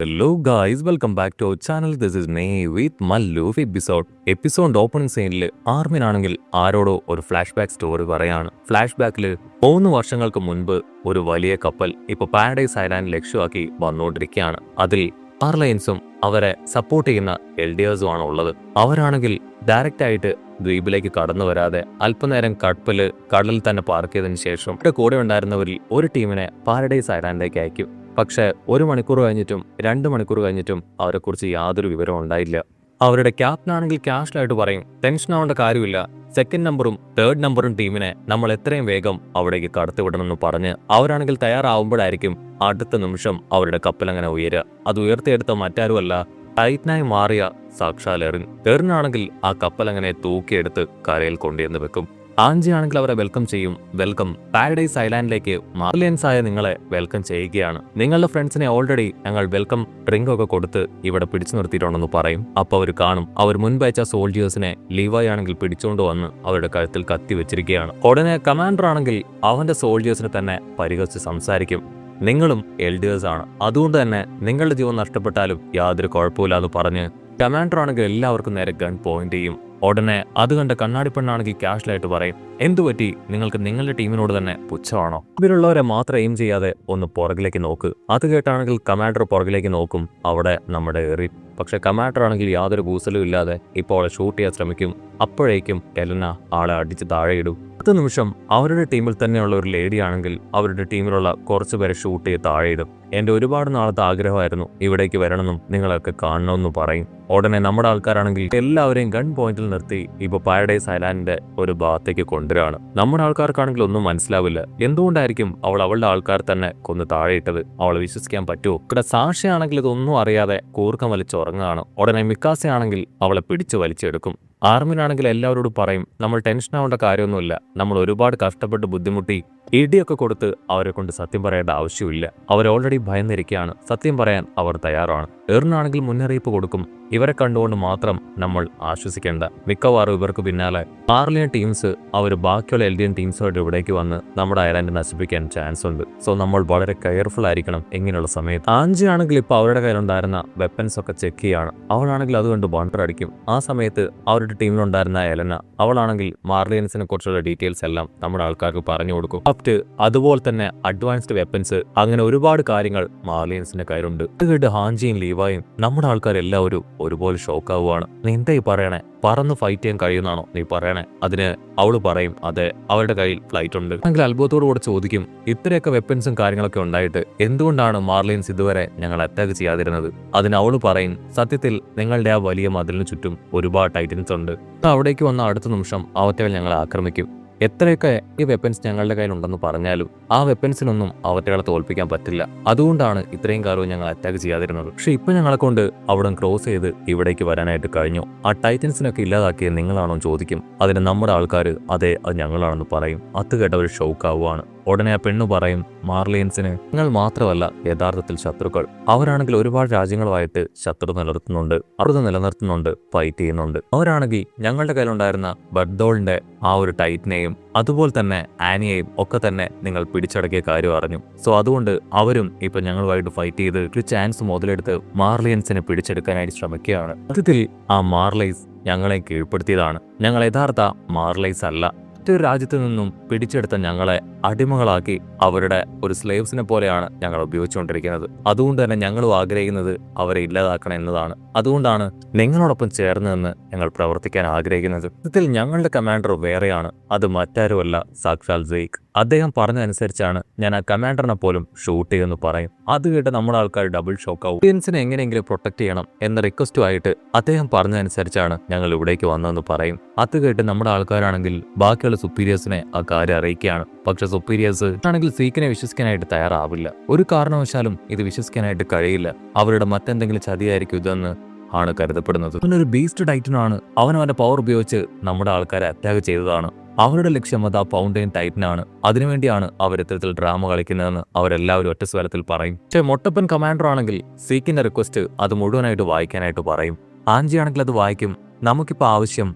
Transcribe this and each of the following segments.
Hello guys, welcome back to our channel. This is Nay with Mallu episode opening സീനിൽ ആർമിനാണെങ്കിൽ ആരോടോ ഒരു flash back story പറയാണ്. Flash ബാക്കിൽ 3 വർഷങ്ങൾക്ക് മുൻപ് ഒരു വലിയ കപ്പൽ ഇപ്പൊ പാരഡൈസ് ഐലാൻഡ് ലക്ഷ്യമാക്കി വന്നുകൊണ്ടിരിക്കുകയാണ്. അതിൽ എയർലൈൻസും അവരെ സപ്പോർട്ട് ചെയ്യുന്ന എൽഡിയേഴ്സും ആണ് ഉള്ളത്. അവരാണെങ്കിൽ ഡയറക്റ്റ് ആയിട്ട് ദ്വീപിലേക്ക് കടന്നു വരാതെ അല്പനേരം കടലിൽ തന്നെ പാർക്ക് ചെയ്തതിനു ശേഷം കൂടെ ഉണ്ടായിരുന്നവരിൽ ഒരു ടീമിനെ പാരഡൈസ് ഐലാൻഡിലേക്ക് അയക്കും. പക്ഷെ 1 മണിക്കൂർ കഴിഞ്ഞിട്ടും 2 മണിക്കൂർ കഴിഞ്ഞിട്ടും അവരെക്കുറിച്ച് യാതൊരു വിവരവും ഉണ്ടായില്ല. അവരുടെ ക്യാപ്റ്റനാണെങ്കിൽ ക്യാഷ്വലായിട്ട് പറയും, ടെൻഷൻ ആവേണ്ട കാര്യമില്ല, സെക്കൻഡ് നമ്പറും തേർഡ് നമ്പറും ടീമിനെ നമ്മൾ എത്രയും വേഗം അവിടേക്ക് കടത്തിവിടണമെന്ന് പറഞ്ഞ് അവരാണെങ്കിൽ തയ്യാറാവുമ്പോഴായിരിക്കും അടുത്ത നിമിഷം അവരുടെ കപ്പലങ്ങനെ ഉയരുക. അത് ഉയർത്തിയെടുത്ത മറ്റാരുമല്ല, ടൈറ്റനായി മാറിയ സാക്ഷാൽ എറിനാണെങ്കിൽ ആ കപ്പലങ്ങനെ തൂക്കിയെടുത്ത് കരയിൽ കൊണ്ടുവന്ന് വെക്കും. ആഞ്ചിയാണെങ്കിൽ അവരെ വെൽക്കം ചെയ്യും. വെൽക്കം പാരഡൈസ് ഐലാൻഡിലേക്ക് മാർലിയൻസ് ആയ നിങ്ങളെ വെൽക്കം ചെയ്യുകയാണ്. നിങ്ങളുടെ ഫ്രണ്ട്സിനെ ഓൾറെഡി ഞങ്ങൾ വെൽക്കം ഡ്രിങ്ക് ഒക്കെ കൊടുത്ത് ഇവിടെ പിടിച്ചു നിർത്തിയിട്ടുണ്ടെന്ന് പറയും. അപ്പൊ അവർ കാണും, അവർ മുൻപയച്ച സോൾജിയേഴ്സിനെ ലീവായി ആണെങ്കിൽ പിടിച്ചുകൊണ്ട് വന്ന് അവരുടെ കഴുത്തിൽ കത്തി വെച്ചിരിക്കുകയാണ്. ഉടനെ കമാൻഡർ ആണെങ്കിൽ അവന്റെ സോൾജിയേഴ്സിനെ തന്നെ പരിഹസിച്ച് സംസാരിക്കും. നിങ്ങളും എൽഡിയേഴ്സ് ആണ്, അതുകൊണ്ട് തന്നെ നിങ്ങളുടെ ജീവൻ നഷ്ടപ്പെട്ടാലും യാതൊരു കുഴപ്പമില്ലാന്ന് പറഞ്ഞ് കമാൻഡർ ആണെങ്കിൽ എല്ലാവർക്കും നേരെ ഗൺ പോയിന്റ് ചെയ്യും. ഉടനെ അത് കണ്ട കണ്ണാടി പെണ്ണാണെങ്കിൽ ക്യാഷ്വലായിട്ട് പറയും, എന്തുപറ്റി, നിങ്ങൾക്ക് നിങ്ങളുടെ ടീമിനോട് തന്നെ പുച്ഛമാണോ? ഇവരുള്ളവരെ മാത്രം എയിം ചെയ്യാതെ ഒന്ന് പുറകിലേക്ക് നോക്ക്. അത് കേട്ടാണെങ്കിൽ കമാൻഡർ പുറകിലേക്ക് നോക്കും. അവിടെ നമ്മുടെ എറി. പക്ഷെ കമാൻഡർ ആണെങ്കിൽ യാതൊരു കൂസലും ഇല്ലാതെ ഇപ്പോൾ അവളെ ഷൂട്ട് ചെയ്യാൻ ശ്രമിക്കും. അപ്പോഴേക്കും എലന ആളെ അടിച്ച് താഴെയിടും. 10 നിമിഷം അവരുടെ ടീമിൽ തന്നെയുള്ള ഒരു ലേഡി ആണെങ്കിൽ അവരുടെ ടീമിലുള്ള കുറച്ചു പേരെ ഷൂട്ട് ചെയ്ത് താഴെയിടും. എന്റെ ഒരുപാട് നാളത്തെ ആഗ്രഹമായിരുന്നു ഇവിടേക്ക് വരണമെന്നും നിങ്ങളൊക്കെ കാണണമെന്നും പറയും. ഉടനെ നമ്മുടെ ആൾക്കാരാണെങ്കിൽ എല്ലാവരെയും ഗൺ പോയിന്റിൽ നിർത്തി ഇപ്പൊ പാരഡൈസ് ഐലാൻഡിന്റെ ഒരു ഭാഗത്തേക്ക് കൊണ്ടുവരാണ്. നമ്മുടെ ആൾക്കാർക്കാണെങ്കിൽ ഒന്നും മനസ്സിലാവില്ല, എന്തുകൊണ്ടായിരിക്കും അവളുടെ ആൾക്കാർ തന്നെ കൊന്ന് താഴെയിട്ടത്. അവളെ വിശ്വസിക്കാൻ പറ്റുമോ? ഇവിടെ സാക്ഷയാണെങ്കിൽ ഇതൊന്നും അറിയാതെ കൂർക്കം വലിച്ചുറങ്ങുകയാണ്. ഉടനെ മിക്കാസയാണെങ്കിൽ അവളെ പിടിച്ചു വലിച്ചെടുക്കും. ആർമിനാണെങ്കിൽ എല്ലാവരോടും പറയും, നമ്മൾ ടെൻഷൻ ആവേണ്ട കാര്യമൊന്നുമില്ല, നമ്മൾ ഒരുപാട് കഷ്ടപ്പെട്ട് ബുദ്ധിമുട്ടി ഇടിയൊക്കെ കൊടുത്ത് അവരെ കൊണ്ട് സത്യം പറയേണ്ട ആവശ്യമില്ല. അവർ ഓൾറെഡി ഭയന്നിരിക്കുകയാണ്, സത്യം പറയാൻ അവർ തയ്യാറാണ്. എറിനാണെങ്കിൽ മുന്നറിയിപ്പ് കൊടുക്കും, ഇവരെ കണ്ടുകൊണ്ട് മാത്രം നമ്മൾ ആശ്വസിക്കേണ്ട, മിക്കവാറും ഇവർക്ക് പിന്നാലെ മാർലിയൻ ടീംസ് അവർ ബാക്കിയുള്ള എൽഡിയൻ ടീംസുമായിട്ട് ഇവിടേക്ക് വന്ന് നമ്മുടെ ഐലാൻഡ് നശിപ്പിക്കാൻ ചാൻസ് ഉണ്ട്. സോ നമ്മൾ വളരെ കെയർഫുൾ ആയിരിക്കണം ഇങ്ങനെയുള്ള സമയത്ത്. ആഞ്ചി ആണെങ്കിൽ ഇപ്പോൾ അവരുടെ കയ്യിലുണ്ടായിരുന്ന വെപ്പൻസ് ഒക്കെ ചെക്ക് ചെയ്യാണ്. അവളാണെങ്കിൽ അതുകൊണ്ട് ബണ്ടർ അടിക്കും. ആ സമയത്ത് അവരുടെ ടീമിലുണ്ടായിരുന്ന എലന, അവളാണെങ്കിൽ മാർലിയൻസിനെ കുറിച്ചുള്ള ഡീറ്റെയിൽസ് എല്ലാം നമ്മുടെ ആൾക്കാർക്ക് പറഞ്ഞു കൊടുക്കും. അതുപോലെ തന്നെ അഡ്വാൻസ്ഡ് വെപ്പൻസ്, അങ്ങനെ ഒരുപാട് കാര്യങ്ങൾ മാർലിയൻസിന്റെ കയ്യിലുണ്ട്. ഇത് കേട്ട് ഹാഞ്ചിയും ലീവായും നമ്മുടെ ആൾക്കാർ എല്ലാവരും ഒരുപോലെ ഷോക്കാവുകയാണ്. നീ എന്തായി പറയണേ? പറന്ന് ഫൈറ്റ് ചെയ്യാൻ കഴിയുന്നാണോ നീ പറയണേ? അതിന് അവള് പറയും, അതെ, അവരുടെ കയ്യിൽ ഫ്ലൈറ്റ് ഉണ്ട്. അല്ലെങ്കിൽ അത്ഭുതത്തോടു കൂടെ ചോദിക്കും, ഇത്രയൊക്കെ വെപ്പൻസും കാര്യങ്ങളൊക്കെ ഉണ്ടായിട്ട് എന്തുകൊണ്ടാണ് മാർലിയൻസ് ഇതുവരെ ഞങ്ങൾ അറ്റാക്ക് ചെയ്യാതിരുന്നത്? അതിന് അവള് പറയും, സത്യത്തിൽ നിങ്ങളുടെ ആ വലിയ മതിലിന് ചുറ്റും ഒരുപാട് ടൈറ്റൻസ് ഉണ്ട്. അവിടേക്ക് വന്ന അടുത്ത നിമിഷം അവറ്റകൾ ഞങ്ങളെ ആക്രമിക്കും. എത്രയൊക്കെ ഈ വെപ്പൻസ് ഞങ്ങളുടെ കയ്യിലുണ്ടെന്ന് പറഞ്ഞാലും ആ വെപ്പൻസിനൊന്നും അവറ്റകളെ തോൽപ്പിക്കാൻ പറ്റില്ല. അതുകൊണ്ടാണ് ഇത്രയും കാലവും ഞങ്ങൾ അറ്റാക്ക് ചെയ്യാതിരുന്നത്. പക്ഷെ ഇപ്പൊ ഞങ്ങളെ കൊണ്ട് അവിടെ ക്രോസ് ചെയ്ത് ഇവിടേക്ക് വരാനായിട്ട് കഴിഞ്ഞു. ആ ടൈറ്റൻസിനൊക്കെ ഇല്ലാതാക്കിയത് നിങ്ങളാണോ ചോദിക്കും. അതിന് നമ്മുടെ ആൾക്കാർ അതെ, അത് ഞങ്ങളാണെന്ന് പറയും. അത് കേട്ടവർ ഷോക്കാവുകയാണ്. ഉടനെ ആ പെണ്ണു പറയും, മാർലിയൻസിന് നിങ്ങൾ മാത്രമല്ല യഥാർത്ഥത്തിൽ ശത്രുക്കൾ. അവരാണെങ്കിൽ ഒരുപാട് രാജ്യങ്ങളുമായിട്ട് ശത്രു നിലനിർത്തുന്നുണ്ട്, ഫൈറ്റ് ചെയ്യുന്നുണ്ട്. അവരാണെങ്കിൽ ഞങ്ങളുടെ കയ്യിലുണ്ടായിരുന്ന ബഡ്ഡോളിന്റെ ആ ഒരു ടൈറ്റിനെയും അതുപോലെ തന്നെ ആനിയെയും ഒക്കെ തന്നെ നിങ്ങൾ പിടിച്ചടക്കിയ കാര്യം അറിഞ്ഞു. സോ അതുകൊണ്ട് അവരും ഇപ്പൊ ഞങ്ങളുമായിട്ട് ഫൈറ്റ് ചെയ്ത് ഒരു ചാൻസ് മുതലെടുത്ത് മാർലിയൻസിനെ പിടിച്ചെടുക്കാനായിട്ട് ശ്രമിക്കുകയാണ്. സത്യത്തിൽ ആ മാർലൈസ് ഞങ്ങളെ കീഴ്പ്പെടുത്തിയതാണ്. ഞങ്ങൾ യഥാർത്ഥ മാർലൈസ് അല്ല. മറ്റൊരു രാജ്യത്തു നിന്നും പിടിച്ചെടുത്ത ഞങ്ങളെ അടിമകളാക്കി അവരുടെ ഒരു സ്ലേവ്സിനെ പോലെയാണ് ഞങ്ങൾ ഉപയോഗിച്ചുകൊണ്ടിരിക്കുന്നത്. അതുകൊണ്ട് തന്നെ ഞങ്ങളും ആഗ്രഹിക്കുന്നത് അവരെ ഇല്ലാതാക്കണം എന്നതാണ്. അതുകൊണ്ടാണ് നിങ്ങളോടൊപ്പം ചേർന്ന് നിന്ന് ഞങ്ങൾ പ്രവർത്തിക്കാൻ ആഗ്രഹിക്കുന്നത്. സത്യത്തിൽ ഞങ്ങളുടെ കമാൻഡർ വേറെയാണ്, അത് മറ്റാരുമല്ല, സാക്ഷാൽ സെയ്ക്ക്. അദ്ദേഹം പറഞ്ഞതനുസരിച്ചാണ് ഞാൻ ആ കമാൻഡറിനെ പോലും ഷൂട്ട് ചെയ്യുമെന്ന് പറയും. അത് കേട്ട് നമ്മുടെ ആൾക്കാർ ഡബിൾ ഷോക്കാവും. ഓഡിയൻസിനെ എങ്ങനെയെങ്കിലും പ്രൊട്ടക്ട് ചെയ്യണം എന്ന റിക്വസ്റ്റുമായിട്ട് അദ്ദേഹം പറഞ്ഞതനുസരിച്ചാണ് ഞങ്ങൾ ഇവിടേക്ക് വന്നതെന്ന് പറയും. അത് കേട്ട് നമ്മുടെ ആൾക്കാരാണെങ്കിൽ ബാക്കിയുള്ള സുപ്പീരിയേഴ്സിനെ ആ കാര്യം അറിയിക്കുകയാണ്. പക്ഷെ സുപ്പീരിയേഴ്സ് ആണെങ്കിൽ സീക്കിനെ വിശ്വസിക്കാനായിട്ട് തയ്യാറാവില്ല. ഒരു കാരണവശാലും ഇത് വിശ്വസിക്കാനായിട്ട് കഴിയില്ല. അവരുടെ മറ്റെന്തെങ്കിലും ചതിയായിരിക്കും ഇതെന്ന് ആണ് കരുതപ്പെടുന്നത്. അവനൊരു ബീസ്റ്റ് ടൈറ്റനാണ്. അവന്റെ പവർ ഉപയോഗിച്ച് നമ്മുടെ ആൾക്കാരെ അറ്റാക്ക് ചെയ്തതാണ്. അവരുടെ ലക്ഷ്യം അത് ആ ഫൗണ്ടൈൻ ടൈറ്റനാണ്. അതിനുവേണ്ടിയാണ് അവർ ഇത്തരത്തിൽ ഡ്രാമ കളിക്കുന്നതെന്ന് അവരെല്ലാവരും ഒറ്റ സ്വരത്തിൽ പറയും. പക്ഷേ മൊട്ടപ്പൻ കമാൻഡർ ആണെങ്കിൽ സീക്കിന്റെ റിക്വസ്റ്റ് അത് മുഴുവനായിട്ട് വായിക്കാനായിട്ട് പറയും. ആഞ്ചി ആണെങ്കിൽ അത് വായിക്കും. നമുക്കിപ്പോൾ ആവശ്യം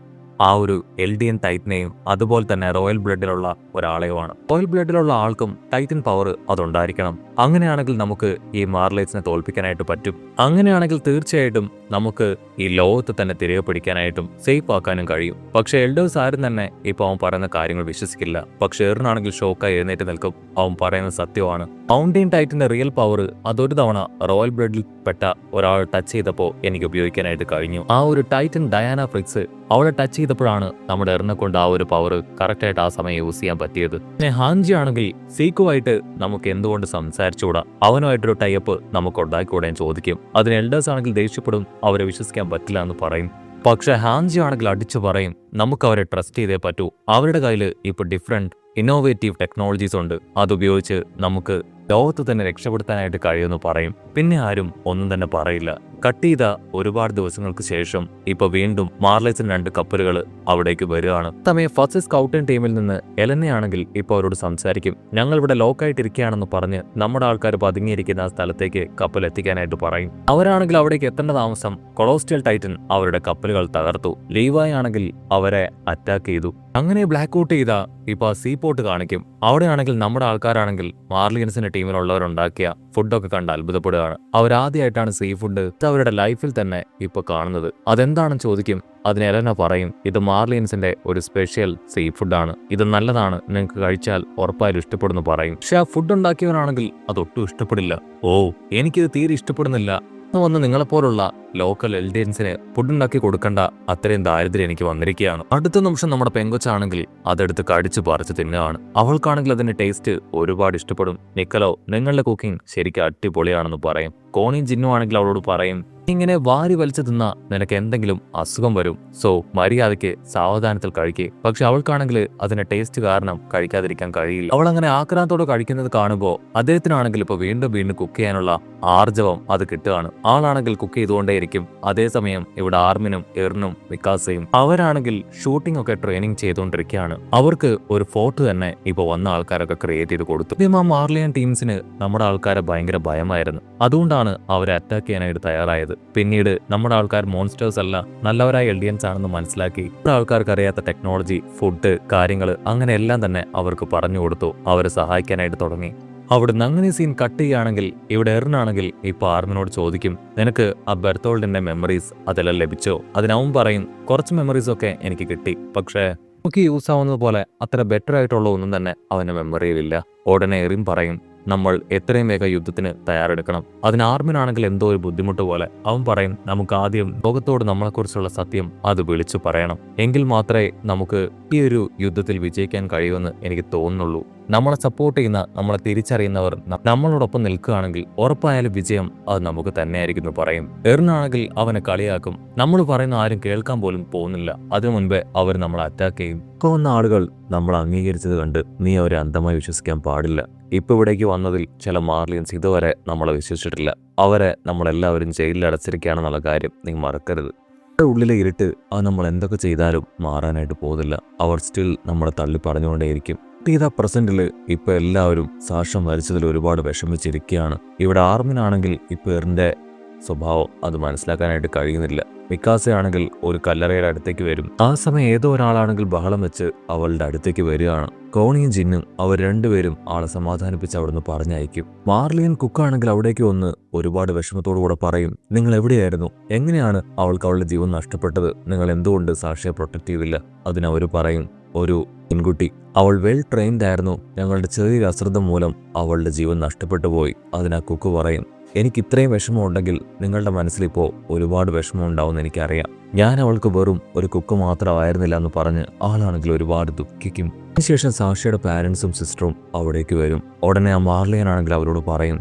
ആ ഒരു എൽഡിയൻ ടൈറ്റനെയും അതുപോലെ തന്നെ റോയൽ ബ്ലഡിലുള്ള ഒരാളെയുമാണ്. റോയൽ ബ്ലഡിലുള്ള ആൾക്കും ടൈറ്റൻ പവർ അതുണ്ടായിരിക്കണം. അങ്ങനെയാണെങ്കിൽ നമുക്ക് ഈ മാർലൈറ്റ്സിനെ തോൽപ്പിക്കാനായിട്ട് പറ്റും. അങ്ങനെയാണെങ്കിൽ തീർച്ചയായിട്ടും നമുക്ക് ഈ ലോകത്ത് തന്നെ തിരികെ പിടിക്കാനായിട്ടും സേഫ് ആക്കാനും കഴിയും. പക്ഷെ എൽഡേഴ്സ് ആരും തന്നെ ഇപ്പൊ അവൻ പറയുന്ന കാര്യങ്ങൾ വിശ്വസിക്കില്ല. പക്ഷെ എറിനാണെങ്കിൽ ഷോക്കായി എഴുന്നേറ്റ് നിൽക്കും. അവൻ പറയുന്നത് സത്യമാണ്. മൗണ്ടൈൻ ടൈറ്റന്റെ റിയൽ പവർ അതൊരു തവണ റോയൽ ബ്ലഡിൽ പെട്ട ഒരാൾ ടച്ച് ചെയ്തപ്പോൾ എനിക്ക് ഉപയോഗിക്കാനായിട്ട് കഴിഞ്ഞു. ആ ഒരു ടൈറ്റൻ ഡയാന ഫ്രിക്സ് അവളെ ടച്ച് ചെയ്തപ്പോഴാണ് നമ്മുടെ എറിനെ കൊണ്ട് ആ ഒരു പവർ കറക്റ്റായിട്ട് ആ സമയം യൂസ് ചെയ്യാൻ പറ്റിയത്. പിന്നെ ഹാൻജി ആണെങ്കിൽ സീക്കുമായിട്ട് നമുക്ക് എന്തുകൊണ്ട് സംസാരിച്ചുകൂടാ, അവനുമായിട്ടൊരു ടൈപ്പ് നമുക്ക് ഉണ്ടാക്കിക്കൂടെ ചോദിക്കും. അതിന് എൽഡേഴ്സ് ആണെങ്കിൽ ദേഷ്യപ്പെടും, അവരെ വിശ്വസിക്കാൻ പറ്റില്ല എന്ന് പറയും. പക്ഷെ ഹാൻജി ആണെങ്കിൽ അടിച്ചു പറയും, നമുക്ക് അവരെ ട്രസ്റ്റ് ചെയ്തേ പറ്റൂ. അവരുടെ കയ്യിൽ ഇപ്പോൾ ഡിഫറെന്റ് ഇന്നോവേറ്റീവ് ടെക്നോളജീസ് ഉണ്ട്. അതുപയോഗിച്ച് നമുക്ക് ലോകത്ത് തന്നെ രക്ഷപ്പെടുത്താനായിട്ട് കഴിയുമെന്ന് പറയും. പിന്നെ ആരും ഒന്നും തന്നെ പറയില്ല. കട്ട് ചെയ്ത ഒരുപാട് ദിവസങ്ങൾക്ക് ശേഷം ഇപ്പൊ വീണ്ടും മാർലൈറ്റ്സിന് 2 കപ്പലുകൾ അവിടേക്ക് വരികയാണ്. സമയം ഫസ്റ്റ് സ്കൗട്ടിംഗ് ടീമിൽ നിന്ന് എലനയാണെങ്കിൽ ഇപ്പൊ അവരോട് സംസാരിക്കും. ഞങ്ങൾ ഇവിടെ ലോക്കായിട്ടിരിക്കുകയാണെന്ന് പറഞ്ഞ് നമ്മുടെ ആൾക്കാർ പതുങ്ങിയിരിക്കുന്ന ആ സ്ഥലത്തേക്ക് കപ്പൽ എത്തിക്കാനായിട്ട് പറയും. അവരാണെങ്കിൽ അവിടേക്ക് എത്തേണ്ട താമസം കൊളോസ്റ്റിയൽ ടൈറ്റൻ അവരുടെ കപ്പലുകൾ തകർത്തു. ലീവായി ആണെങ്കിൽ അവരെ അറ്റാക്ക് ചെയ്തു. അങ്ങനെ ബ്ലാക്ക് ഔട്ട് ചെയ്ത ഇപ്പൊ സീ പോർട്ട് കാണിക്കും. അവിടെയാണെങ്കിൽ നമ്മുടെ ആൾക്കാരാണെങ്കിൽ മാർലിയൻസിന്റെ ടീമിലുള്ളവരുണ്ടാക്കിയ ഫുഡൊക്കെ കണ്ട് അത്ഭുതപ്പെടുകയാണ്. അവരാദ്യമായിട്ടാണ് സീ ഫുഡ് അവരുടെ ലൈഫിൽ തന്നെ ഇപ്പൊ കാണുന്നത്. അതെന്താണെന്ന് ചോദിക്കും. അതിന് എലന പറയും, ഇത് മാർലിയൻസിന്റെ ഒരു സ്പെഷ്യൽ സീ ഫുഡാണ്, ഇത് നല്ലതാണ്, നിങ്ങൾക്ക് കഴിച്ചാൽ ഉറപ്പായാലും ഇഷ്ടപ്പെടുന്നു പറയും. പക്ഷെ ആ ഫുഡ് ഉണ്ടാക്കിയവനാണെങ്കിൽ അതൊട്ടും ഇഷ്ടപ്പെടില്ല. ഓ, എനിക്കിത് തീരെ ഇഷ്ടപ്പെടുന്നില്ല. വന്ന് നിങ്ങളെപ്പോലുള്ള ലോക്കൽ എൽഡിയൻസിന് ഫുഡുണ്ടാക്കി കൊടുക്കേണ്ട അത്രയും ദാരിദ്ര്യം എനിക്ക് വന്നിരിക്കുകയാണ്. അടുത്ത നിമിഷം നമ്മുടെ പെങ്കൊച്ചാണെങ്കിൽ അതെടുത്ത് കടിച്ചു പറിച്ച് തിന്നുകയാണ്. അവൾക്കാണെങ്കിൽ അതിന്റെ ടേസ്റ്റ് ഒരുപാട് ഇഷ്ടപ്പെടും. നിക്കലോ, നിങ്ങളുടെ കുക്കിംഗ് ശരിക്കും അടിപൊളിയാണെന്ന് പറയും. കോണിയും ജിന്നും ആണെങ്കിൽ അവളോട് പറയും, ഇങ്ങനെ വാരി വലിച്ചു തിന്നാ നിനക്ക് എന്തെങ്കിലും അസുഖം വരും, സോ മര്യാദയ്ക്ക് സാവധാനത്തിൽ കഴിക്കേ. പക്ഷെ അവൾക്കാണെങ്കിൽ അതിന്റെ ടേസ്റ്റ് കാരണം കഴിക്കാതിരിക്കാൻ കഴിയില്ല. അവൾ അങ്ങനെ ആക്രാന്തത്തോടെ കഴിക്കുന്നത് കാണുമ്പോൾ അദ്ദേഹത്തിനാണെങ്കിൽ ഇപ്പൊ വീണ്ടും വീണ്ടും കുക്ക് ചെയ്യാനുള്ള ആർജവം അത് കിട്ടുകയാണ്. ആളാണെങ്കിൽ കുക്ക് ചെയ്തുകൊണ്ടേയിരിക്കും. അതേസമയം ഇവിടെ ആർമിനും എറിനും മിക്കാസയും അവരാണെങ്കിൽ ഷൂട്ടിംഗ് ഒക്കെ ട്രെയിനിങ് ചെയ്തുകൊണ്ടിരിക്കുകയാണ്. അവർക്ക് ഒരു ഫോർട്ട് തന്നെ ഇപ്പൊ വന്ന ആൾക്കാരൊക്കെ ക്രിയേറ്റ് ചെയ്ത് കൊടുത്തു. ആ മാർലിയൻ ടീംസിന് നമ്മുടെ ആൾക്കാരെ ഭയങ്കര ഭയമായിരുന്നു. അതുകൊണ്ടാണ് അവരെ അറ്റാക്ക് ചെയ്യാനായിട്ട് തയ്യാറായത്. പിന്നീട് നമ്മുടെ ആൾക്കാർ മോൺസ്റ്റേഴ്സ് അല്ല, നല്ലവരായ എൽഡിയൻസ് ആണെന്ന് മനസ്സിലാക്കി നമ്മുടെ ആൾക്കാർക്ക് അറിയാത്ത ടെക്നോളജി, ഫുഡ്, കാര്യങ്ങൾ അങ്ങനെ എല്ലാം തന്നെ അവർക്ക് പറഞ്ഞു കൊടുത്തു. അവരെ സഹായിക്കാനായിട്ട് തുടങ്ങി. അവിടുന്ന് അങ്ങനെ സീൻ കട്ട് ചെയ്യുകയാണെങ്കിൽ ഇവിടെ എറിനാണെങ്കിൽ ഇപ്പൊ ആർമിനോട് ചോദിക്കും, നിനക്ക് ആ ബെർത്തോൾഡിന്റെ മെമ്മറീസ് അതെല്ലാം ലഭിച്ചോ? അതിനവൻ പറയും, കുറച്ച് മെമ്മറീസ് ഒക്കെ എനിക്ക് കിട്ടി, പക്ഷേ നമുക്ക് യൂസ് ആവുന്നത് പോലെ അത്ര ബെറ്റർ ആയിട്ടുള്ള ഒന്നും തന്നെ അവന്റെ മെമ്മറിയിലില്ല. ഉടനെ എറിൻ പറയും, നമ്മൾ എത്രയും വേഗം യുദ്ധത്തിന് തയ്യാറെടുക്കണം. അതിന് ആർമിനാണെങ്കിൽ എന്തോ ഒരു ബുദ്ധിമുട്ട് പോലെ. അവൻ പറയും, നമുക്ക് ആദ്യം ലോകത്തോട് നമ്മളെക്കുറിച്ചുള്ള സത്യം അത് വിളിച്ചു പറയണം. എങ്കിൽ മാത്രമേ നമുക്ക് ഈ ഒരു യുദ്ധത്തിൽ വിജയിക്കാൻ കഴിയുമെന്ന് എനിക്ക് തോന്നുന്നുള്ളൂ. നമ്മളെ സപ്പോർട്ട് ചെയ്യുന്ന, നമ്മളെ തിരിച്ചറിയുന്നവർ നമ്മളോടൊപ്പം നിൽക്കുകയാണെങ്കിൽ ഉറപ്പായാലും വിജയം അത് നമുക്ക് തന്നെയായിരിക്കും എന്ന് പറയും. എറിനാണെങ്കിൽ അവനെ കളിയാക്കും. നമ്മൾ പറയുന്ന ആരും കേൾക്കാൻ പോലും പോകുന്നില്ല. അതിനു മുൻപേ അവർ നമ്മളെ അറ്റാക്ക് ചെയ്യും. വന്ന ആളുകൾ നമ്മൾ അംഗീകരിച്ചത് കണ്ട് നീ അവരെ അന്ധമായി വിശ്വസിക്കാൻ പാടില്ല. ഇപ്പൊ ഇവിടേക്ക് വന്നതിൽ ചില മാർലിയൻസ് ഇതുവരെ നമ്മളെ വിശ്വസിച്ചിട്ടില്ല. അവരെ നമ്മളെല്ലാവരും ജയിലിൽ അടച്ചിരിക്കുകയാണെന്നുള്ള കാര്യം നീ മറക്കരുത്. ഉള്ളിലെ ഇരുട്ട് അത് നമ്മൾ എന്തൊക്കെ ചെയ്താലും മാറാനായിട്ട് പോകുന്നില്ല. അവർ സ്റ്റിൽ നമ്മളെ തള്ളി പറഞ്ഞുകൊണ്ടേയിരിക്കും. ഇതാ പ്രസന്റില് ഇപ്പൊ എല്ലാവരും സാക്ഷ്യം വരിച്ചതിൽ ഒരുപാട് വിഷമിച്ചിരിക്കുകയാണ്. ഇവിടെ ആർമിനാണെങ്കിൽ ഇപ്പൊ എറിന്റെ സ്വഭാവം അത് മനസ്സിലാക്കാനായിട്ട് കഴിയുന്നില്ല. മിക്കാസയാണെങ്കിൽ ഒരു കല്ലറയുടെ അടുത്തേക്ക് വരും. ആ സമയം ഏതോ ഒരാളാണെങ്കിൽ ബഹളം വെച്ച് അവളുടെ അടുത്തേക്ക് വരികയാണ്. കോണിയും ജിന്നും അവർ രണ്ടുപേരും ആളെ സമാധാനിപ്പിച്ച് അവിടുന്ന് പറഞ്ഞയക്കും. മാർലിയൻ കുക്കാണെങ്കിൽ അവിടേക്ക് വന്ന് ഒരുപാട് വിഷമത്തോടുകൂടെ പറയും, നിങ്ങൾ എവിടെയായിരുന്നു? എങ്ങനെയാണ് അവൾക്ക് അവളുടെ ജീവൻ നഷ്ടപ്പെട്ടത്? നിങ്ങൾ എന്തുകൊണ്ട് സാക്ഷിയെ പ്രൊട്ടക്ട് ചെയ്തില്ല? അതിനവർ പറയും, ഒരു പെൺകുട്ടി, അവൾ വെൽ ട്രെയിൻഡ് ആയിരുന്നു, ഞങ്ങളുടെ ചെറിയൊരു അശ്രദ്ധ മൂലം അവളുടെ ജീവൻ നഷ്ടപ്പെട്ടു പോയി. അതിനാ കുക്ക് പറയും, എനിക്ക് ഇത്രയും വിഷമം ഉണ്ടെങ്കിൽ നിങ്ങളുടെ മനസ്സിലിപ്പോൾ ഒരുപാട് വിഷമം ഉണ്ടാവുമെന്ന് എനിക്കറിയാം. ഞാൻ അവൾക്ക് വെറും ഒരു കുക്ക് മാത്രമായിരുന്നില്ല എന്ന് പറഞ്ഞ് ആളാണെങ്കിൽ ഒരുപാട് ദുഃഖിക്കും. അതിനുശേഷം സാക്ഷിയുടെ പാരൻസും സിസ്റ്ററും അവിടേക്ക് വരും. ഉടനെ ആ മാർലിയനാണെങ്കിൽ അവരോട് പറയും,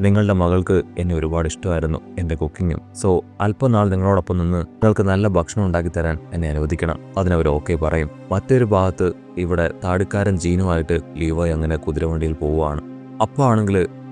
നിങ്ങളുടെ മകൾക്ക് എന്നെ ഒരുപാട് ഇഷ്ടമായിരുന്നു, എൻ്റെ കുക്കിങ്ങും. സോ അല്പനാൾ നിങ്ങളോടൊപ്പം നിന്ന് നിങ്ങൾക്ക് നല്ല ഭക്ഷണം ഉണ്ടാക്കി തരാൻ എന്നെ അനുവദിക്കണം. അതിനവർ ഓക്കെ പറയും. മറ്റൊരു ഭാഗത്ത് ഇവിടെ താടിക്കാരൻ ജീനുമായിട്ട് ലീവായി അങ്ങനെ കുതിരവണ്ടിയിൽ പോവുകയാണ്.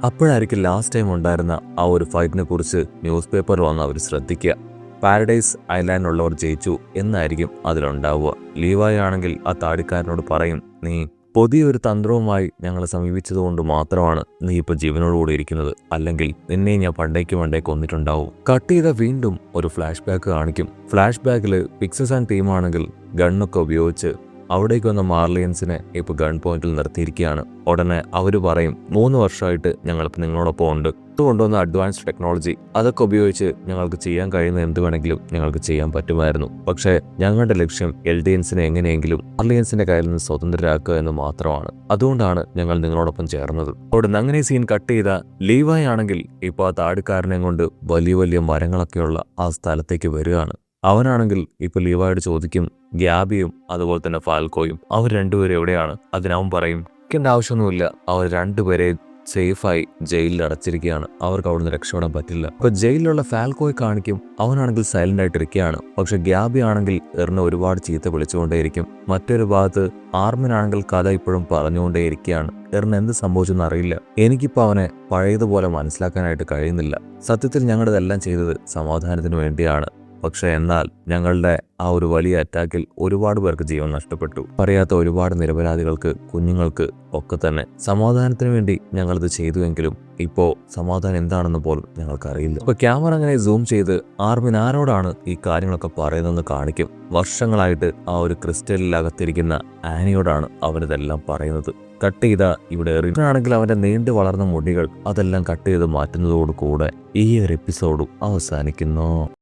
അപ്പോഴായിരിക്കും ലാസ്റ്റ് ടൈം ഉണ്ടായിരുന്ന ആ ഒരു ഫൈറ്റിനെ കുറിച്ച് ന്യൂസ് പേപ്പറിൽ വന്ന് അവർ ശ്രദ്ധിക്കുക. പാരഡൈസ് ഐലാൻഡിലുള്ളവർ ജയിച്ചു എന്നായിരിക്കും അതിലുണ്ടാവുക. ലീവായി ആണെങ്കിൽ ആ താടിക്കാരനോട് പറയും, നീ പുതിയൊരു തന്ത്രവുമായി ഞങ്ങളെ സമീപിച്ചതുകൊണ്ട് മാത്രമാണ് നീ ഇപ്പോൾ ജീവനോടുകൂടി ഇരിക്കുന്നത്. അല്ലെങ്കിൽ നിന്നെ ഞാൻ പണ്ടേക്ക് കൊന്നിട്ടുണ്ടാവും. കട്ട് ചെയ്ത വീണ്ടും ഒരു ഫ്ലാഷ് ബാക്ക് കാണിക്കും. ഫ്ലാഷ് ബാക്കിൽ പിക്സസ് ആൻഡ് ടീമാണെങ്കിൽ ഗണ്ണൊക്കെ ഉപയോഗിച്ച് അവിടേക്ക് വന്ന മാർലിയൻസിനെ ഇപ്പോൾ ഗൺ പോയിന്റിൽ നിർത്തിയിരിക്കുകയാണ്. ഉടനെ അവർ പറയും 3 വർഷമായിട്ട് ഞങ്ങളിപ്പോൾ നിങ്ങളോടൊപ്പം ഉണ്ട്. കൊണ്ടുവന്ന അഡ്വാൻസ്ഡ് ടെക്നോളജി അതൊക്കെ ഉപയോഗിച്ച് ഞങ്ങൾക്ക് ചെയ്യാൻ കഴിയുന്ന എന്ത് വേണമെങ്കിലും ഞങ്ങൾക്ക് ചെയ്യാൻ പറ്റുമായിരുന്നു. പക്ഷേ ഞങ്ങളുടെ ലക്ഷ്യം എൽഡിയൻസിനെ എങ്ങനെയെങ്കിലും മാർലിയൻസിന്റെ കയ്യിൽ നിന്ന് സ്വതന്ത്രരാക്കുക എന്ന് മാത്രമാണ്. അതുകൊണ്ടാണ് ഞങ്ങൾ നിങ്ങളോടൊപ്പം ചേർന്നത്. അവിടുന്ന് അങ്ങനെ സീൻ കട്ട് ചെയ്ത ലീവായി ആണെങ്കിൽ ഇപ്പോൾ ആ താടിക്കാരനെ കൊണ്ട് വലിയ മരങ്ങളൊക്കെയുള്ള ആ സ്ഥലത്തേക്ക് വരികയാണ്. അവനാണെങ്കിൽ ഇപ്പൊ ലീവായോട് ചോദിക്കും, ഗ്യാബിയും അതുപോലെ തന്നെ ഫാൽക്കോയും അവർ രണ്ടുപേരും എവിടെയാണ്? അതിനവൻ പറയും ിന്റെ ആവശ്യമൊന്നുമില്ല, അവർ രണ്ടുപേരെ സേഫായി ജയിലിൽ അടച്ചിരിക്കുകയാണ്, അവർക്ക് അവിടുന്ന് രക്ഷപ്പെടാൻ പറ്റില്ല. അപ്പൊ ജയിലിലുള്ള ഫാൽക്കോയെ കാണിക്കും. അവനാണെങ്കിൽ സൈലന്റ് ആയിട്ടിരിക്കുകയാണ്. പക്ഷെ ഗ്യാബി ആണെങ്കിൽ എറിനെ ഒരുപാട് ചീത്ത വിളിച്ചുകൊണ്ടേയിരിക്കും. മറ്റൊരു ഭാഗത്ത് ആർമിനാണെങ്കിൽ കഥ ഇപ്പോഴും പറഞ്ഞുകൊണ്ടേയിരിക്കുകയാണ്. എറിന് എന്ത് സംഭവിച്ചെന്ന് അറിയില്ല. എനിക്കിപ്പോൾ അവനെ പഴയതുപോലെ മനസ്സിലാക്കാനായിട്ട് കഴിയുന്നില്ല. സത്യത്തിൽ ഞങ്ങളിതെല്ലാം ചെയ്തത് സമാധാനത്തിന് വേണ്ടിയാണ്. പക്ഷെ എന്നാൽ ഞങ്ങളുടെ ആ ഒരു വലിയ അറ്റാക്കിൽ ഒരുപാട് പേർക്ക് ജീവൻ നഷ്ടപ്പെട്ടു. പറയാത്ത ഒരുപാട് നിരപരാധികൾക്ക്, കുഞ്ഞുങ്ങൾക്ക് ഒക്കെ തന്നെ. സമാധാനത്തിന് വേണ്ടി ഞങ്ങളിത് ചെയ്തുവെങ്കിലും ഇപ്പോൾ സമാധാനം എന്താണെന്ന് പോലും ഞങ്ങൾക്കറിയില്ല. അപ്പൊ ക്യാമറ അങ്ങനെ സൂം ചെയ്ത് ആർമിൻ ആരോടാണ് ഈ കാര്യങ്ങളൊക്കെ പറയുന്നതെന്ന് കാണിക്കും. വർഷങ്ങളായിട്ട് ആ ഒരു ക്രിസ്റ്റലിൽ അകത്തിരിക്കുന്ന ആനിയോടാണ് അവനിതെല്ലാം പറയുന്നത്. കട്ട് ചെയ്ത ഇവിടെ എറിനാണെങ്കിൽ അവന്റെ നീണ്ടു വളർന്ന മുടികൾ അതെല്ലാം കട്ട് ചെയ്ത് മാറ്റുന്നതോടുകൂടെ ഈ ഒരു എപ്പിസോഡും അവസാനിക്കുന്നു.